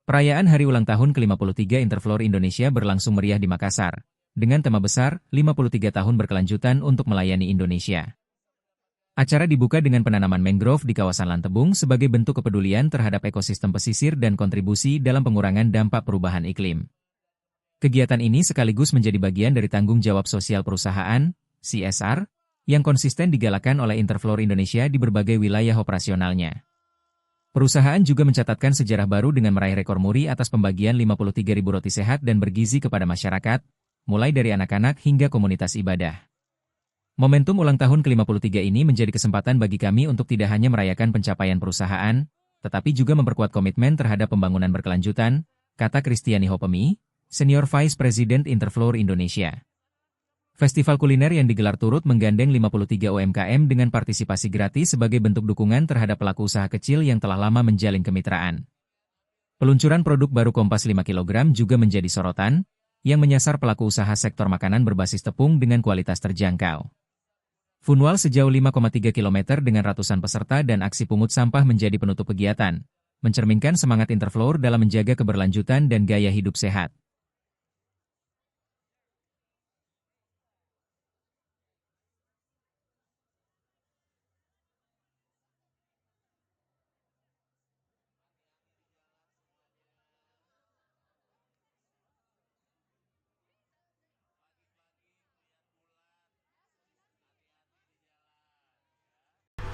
Perayaan hari ulang tahun ke-53 Interfloor Indonesia berlangsung meriah di Makassar, dengan tema besar, 53 tahun berkelanjutan untuk melayani Indonesia. Acara dibuka dengan penanaman mangrove di kawasan Lantebung sebagai bentuk kepedulian terhadap ekosistem pesisir dan kontribusi dalam pengurangan dampak perubahan iklim. Kegiatan ini sekaligus menjadi bagian dari tanggung jawab sosial perusahaan, CSR, yang konsisten digalakan oleh Interfloor Indonesia di berbagai wilayah operasionalnya. Perusahaan juga mencatatkan sejarah baru dengan meraih rekor muri atas pembagian 53.000 roti sehat dan bergizi kepada masyarakat, mulai dari anak-anak hingga komunitas ibadah. Momentum ulang tahun ke-53 ini menjadi kesempatan bagi kami untuk tidak hanya merayakan pencapaian perusahaan, tetapi juga memperkuat komitmen terhadap pembangunan berkelanjutan, kata Kristiani Hopemi, Senior Vice President Interfloor Indonesia. Festival kuliner yang digelar turut menggandeng 53 UMKM dengan partisipasi gratis sebagai bentuk dukungan terhadap pelaku usaha kecil yang telah lama menjalin kemitraan. Peluncuran produk baru Kompas 5 kg juga menjadi sorotan, yang menyasar pelaku usaha sektor makanan berbasis tepung dengan kualitas terjangkau. Funwal sejauh 5,3 km dengan ratusan peserta dan aksi pungut sampah menjadi penutup kegiatan, mencerminkan semangat Interfloor dalam menjaga keberlanjutan dan gaya hidup sehat.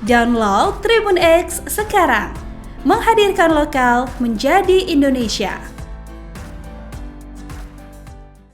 Download Tribun X sekarang, menghadirkan lokal menjadi Indonesia.